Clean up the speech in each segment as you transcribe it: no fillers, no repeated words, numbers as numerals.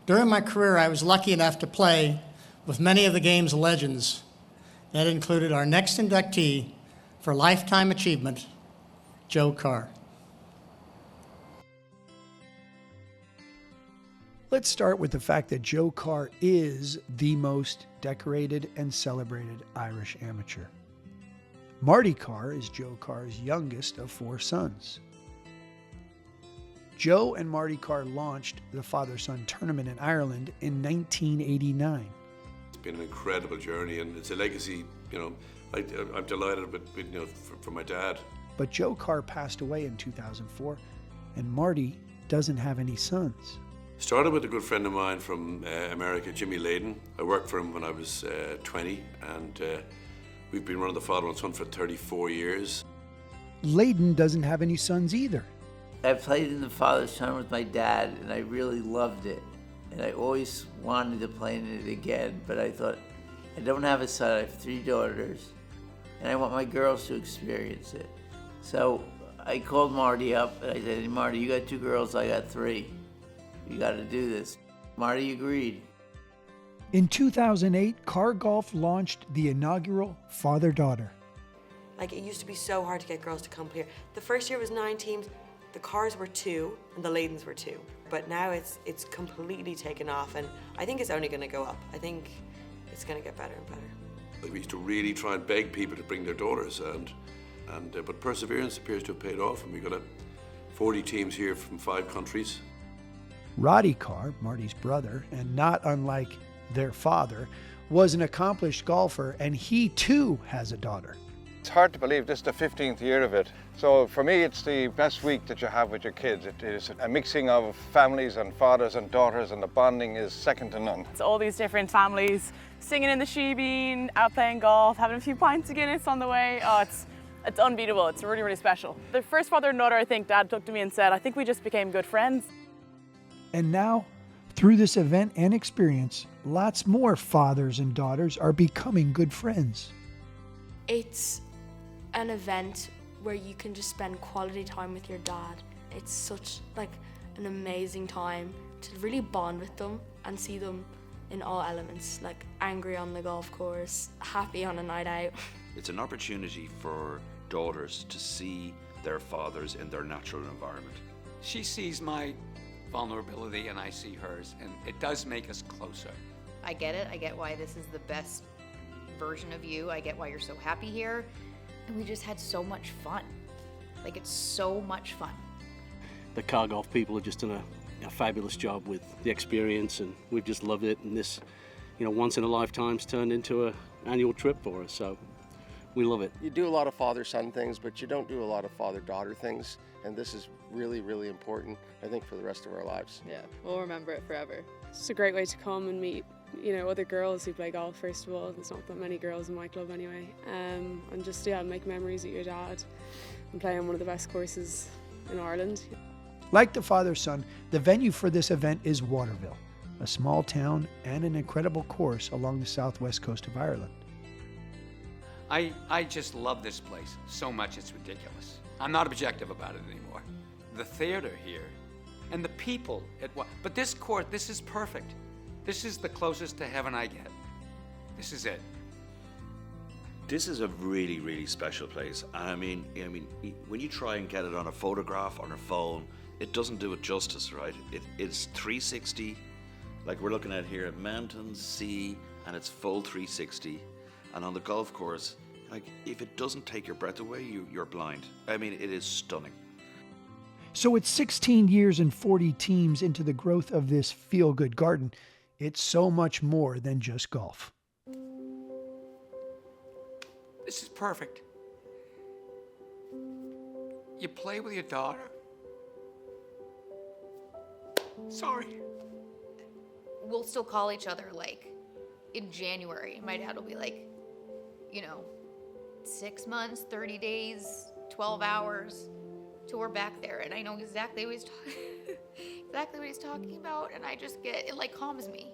During my career, I was lucky enough to play with many of the game's legends. That included our next inductee for Lifetime Achievement, Joe Carr. Let's start with the fact that Joe Carr is the most decorated and celebrated Irish amateur. Marty Carr is Joe Carr's youngest of 4 sons. Joe and Marty Carr launched the father-son tournament in Ireland in 1989. It's been an incredible journey, and it's a legacy, I'm delighted with for my dad. But Joe Carr passed away in 2004, and Marty doesn't have any sons. Started with a good friend of mine from America, Jimmy Layden. I worked for him when I was 20, and we've been running the father and son for 34 years. Layden doesn't have any sons either. I played in the father-son with my dad, and I really loved it. And I always wanted to play in it again, but I thought, I don't have a son, I have 3 daughters, and I want my girls to experience it. So I called Marty up, and I said, hey, Marty, you got 2 girls, I got 3. You got to do this. Marty agreed. In 2008, Carr Golf launched the inaugural father-daughter. Like, it used to be so hard to get girls to come here. The first year was 9 teams. The Carrs were 2 and the Laydens were 2. But now it's completely taken off, and I think it's only going to go up. I think it's going to get better and better. We used to really try and beg people to bring their daughters, but perseverance appears to have paid off, and we've got 40 teams here from 5 countries. Roddy Carr, Marty's brother, and not unlike their father, was an accomplished golfer, and he too has a daughter. It's hard to believe this is the 15th year of it. So for me, it's the best week that you have with your kids. It is a mixing of families and fathers and daughters, and the bonding is second to none. It's all these different families singing in the sheebeen, out playing golf, having a few pints of Guinness on the way. Oh, it's unbeatable. It's really, really special. The first father and daughter, I think Dad looked at me and said, I think we just became good friends. And now, through this event and experience, lots more fathers and daughters are becoming good friends. It's an event where you can just spend quality time with your dad. It's such an amazing time to really bond with them and see them in all elements, like angry on the golf course, happy on a night out. It's an opportunity for daughters to see their fathers in their natural environment. She sees my vulnerability and I see hers, and it does make us closer. I get it. I get why this is the best version of you. I get why you're so happy here. And we just had so much fun. It's so much fun. The Carr Golf people have just done a fabulous job with the experience, and we've just loved it. And this, once in a lifetime's turned into an annual trip for us, so we love it. You do a lot of father-son things, but you don't do a lot of father-daughter things. And this is really, really important, I think, for the rest of our lives. Yeah, we'll remember it forever. It's just a great way to come and meet, other girls who play golf, first of all. There's not that many girls in my club anyway. And just, make memories with your dad and play on one of the best courses in Ireland. Like the father-son, the venue for this event is Waterville, a small town and an incredible course along the southwest coast of Ireland. I just love this place so much, it's ridiculous. I'm not objective about it anymore. The theater here and the people, but this court, this is perfect. This is the closest to heaven I get. This is it. This is a really, really special place. I mean, when you try and get it on a photograph on a phone, it doesn't do it justice, right? It's 360, like we're looking at here, mountains, sea, and it's full 360. And on the golf course, if it doesn't take your breath away, you're blind. I mean, it is stunning. So it's 16 years and 40 teams into the growth of this feel-good garden. It's so much more than just golf. This is perfect. You play with your daughter. Sorry. We'll still call each other in January. My dad will be 6 months, 30 days, 12 hours till we're back there, and I know exactly what he's talking about, and I just get it calms me.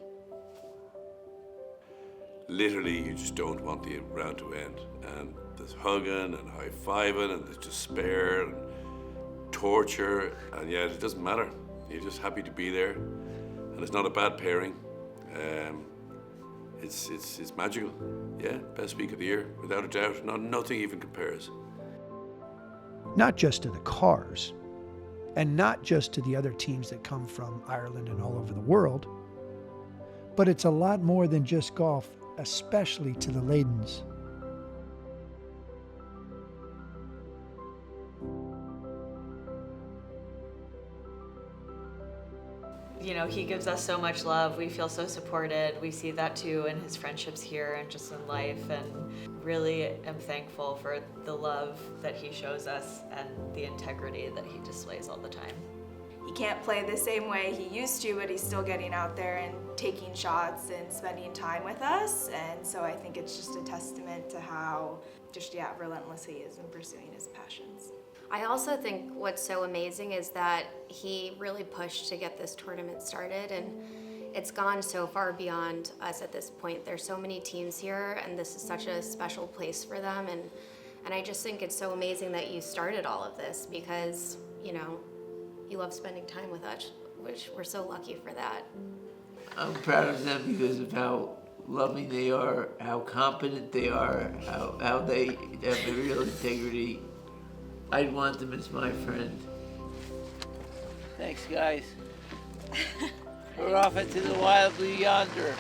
Literally, you just don't want the round to end, and there's hugging and high-fiving and there's despair and torture, and yet it doesn't matter. You're just happy to be there, and it's not a bad pairing. It's magical. Yeah, best week of the year, without a doubt. Nothing even compares. Not just to the Carrs, and not just to the other teams that come from Ireland and all over the world, but it's a lot more than just golf, especially to the Laydens. You know, he gives us so much love. We feel so supported. We see that too in his friendships here and just in life, and really am thankful for the love that he shows us and the integrity that he displays all the time. He can't play the same way he used to, but he's still getting out there and taking shots and spending time with us. And so I think it's just a testament to how relentless he is in pursuing his passions. I also think what's so amazing is that he really pushed to get this tournament started, and it's gone so far beyond us at this point. There's so many teams here, and this is such a special place for them, and I just think it's so amazing that you started all of this because, you know, you love spending time with us, which we're so lucky for that. I'm proud of them because of how loving they are, how competent they are, how they have a real integrity. I'd want them as my friend. Thanks, guys. We're off into the wild blue yonder.